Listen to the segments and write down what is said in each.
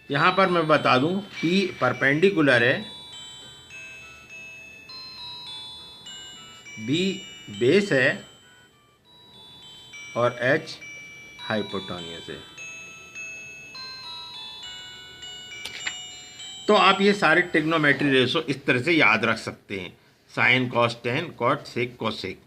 यहाँ पर मैं बता दूँ, P परपेंडिकुलर है, B बेस है और H हाइपोटेन्यूज है। तो आप ये सारे ट्रिग्नोमेट्री रेशो इस तरह से याद रख सकते हैं, sine cos tan cot sec cosec.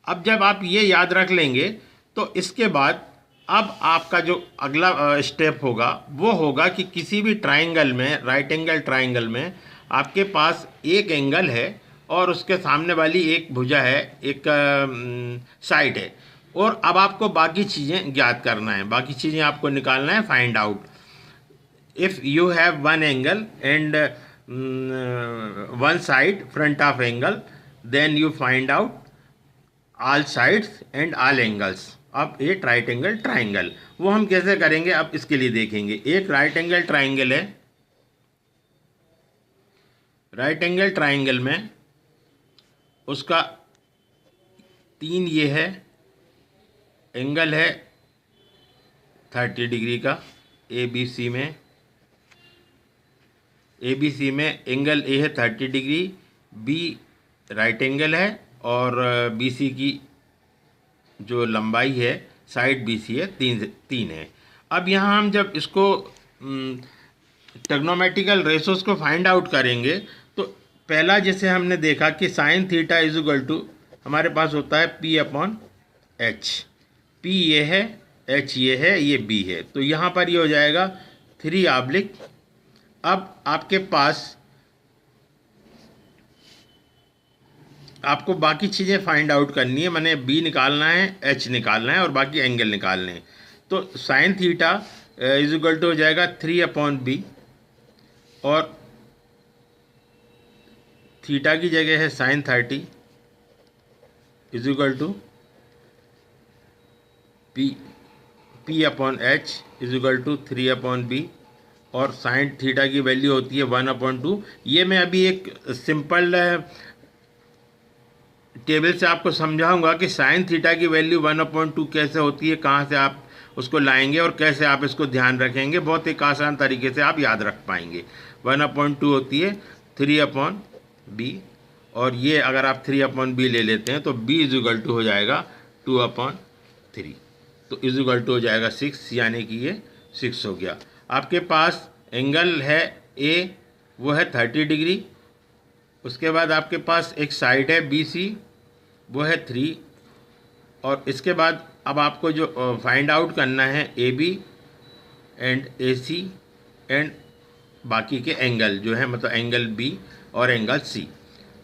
अब जब आप ये याद रख लेंगे तो इसके बाद अब आपका जो अगला स्टेप होगा वो होगा कि किसी भी ट्राइंगल में, राइट एंगल ट्राइंगल में आपके पास एक एंगल है और उसके सामने वाली एक भुजा है, एक साइड है, और अब आपको बाकी चीज़ें ज्ञात करना है, बाकी चीज़ें आपको निकालना है, find out. If you have one angle and one side front of angle, then you find out all sides and all angles of a right angle triangle। वो हम कैसे करेंगे अब इसके लिए देखेंगे। एक राइट एंगल ट्राइंगल है, राइट एंगल ट्राइंगल में उसका 3 ये है, एंगल है 30 डिग्री का ABC में, ABC में एंगल A है 30 डिग्री, B राइट एंगल है और BC की जो लंबाई है साइड BC है 3 है। अब यहाँ हम जब इसको ट्रिग्नोमेट्रिकल रेशोस को फाइंड आउट करेंगे तो पहला जैसे हमने देखा कि sine theta is equal to हमारे पास होता है P/H। P ये है, H ये है, ये B है, तो यहाँ पर ये हो जाएगा 3/। अब आपके पास आपको बाकी चीज़ें फाइंड आउट करनी है, मैंने B निकालना है, H निकालना है और बाकी एंगल निकालने हैं। तो sine theta is equal to हो जाएगा 3/B और थीटा की जगह है sine 30 is equal to P/H is equal to 3/B और साइन थीटा की वैल्यू होती है 1/2। ये मैं अभी एक सिंपल टेबल से आपको समझाऊंगा कि साइन थीटा की वैल्यू 1/2 कैसे होती है, कहाँ से आप उसको लाएंगे और कैसे आप इसको ध्यान रखेंगे। बहुत एक आसान तरीके से आप याद रख पाएंगे। 1/2 होती है 3/B और ये अगर आप 3/B ले लेते हैं तो B इज इक्वल टू हो जाएगा 2/3, तो इज इक्वल टू हो जाएगा 6, यानी कि ये 6 हो गया। आपके पास एंगल है A, वो है 30 डिग्री, उसके बाद आपके पास एक साइड है BC, वो है 3, और इसके बाद अब आपको जो फाइंड आउट करना है AB एंड AC एंड बाकी के एंगल जो है, मतलब एंगल B और एंगल C।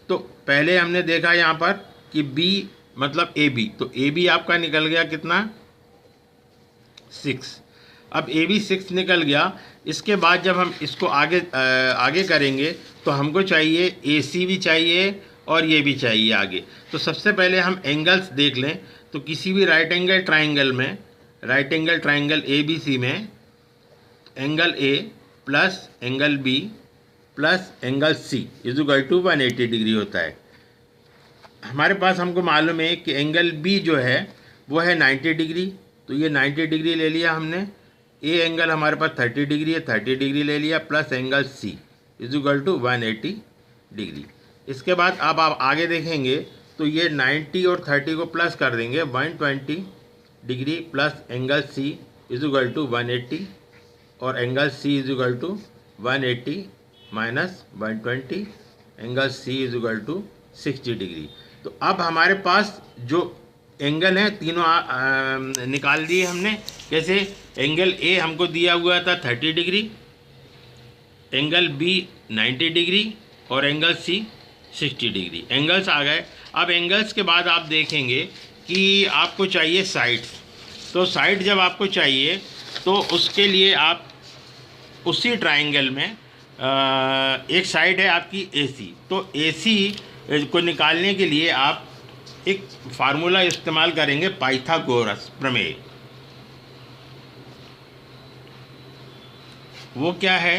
तो पहले हमने देखा यहाँ पर कि B मतलब AB, तो AB आपका निकल गया कितना, 6। अब AB 6 निकल गया। इसके बाद जब हम इसको आगे करेंगे तो हमको चाहिए AC भी चाहिए और ये भी चाहिए आगे। तो सबसे पहले हम एंगल्स देख लें। तो किसी भी राइट एंगल ट्राइंगल में, राइट एंगल ट्राइंगल ABC में angle A plus angle B plus angle C is equal to 180 degree होता है। हमारे पास हमको मालूम है कि एंगल B जो है वो है 90 डिग्री, तो ये 90 डिग्री ले लिया हमने। ए एंगल हमारे पास 30 डिग्री है, 30 डिग्री ले लिया, plus angle C is equal to 180 degree. इसके बाद अब आप आगे देखेंगे तो ये 90 और 30 को प्लस कर देंगे, 120 degree plus angle C is equal to 180 और angle C is equal to 180 minus 120, angle C is equal to 60 degree. तो अब हमारे पास जो एंगल हैं तीनों निकाल दिए हमने। कैसे, एंगल A हमको दिया हुआ था 30 डिग्री, एंगल B 90 डिग्री और एंगल C 60 डिग्री। एंगल्स आ गए। अब एंगल्स के बाद आप देखेंगे कि आपको चाहिए साइड्स। तो साइड जब आपको चाहिए तो उसके लिए आप उसी ट्राइंगल में एक साइड है आपकी AC, तो AC को निकालने के लिए आप एक फार्मूला इस्तेमाल करेंगे, पाइथागोरस प्रमेय। वो क्या है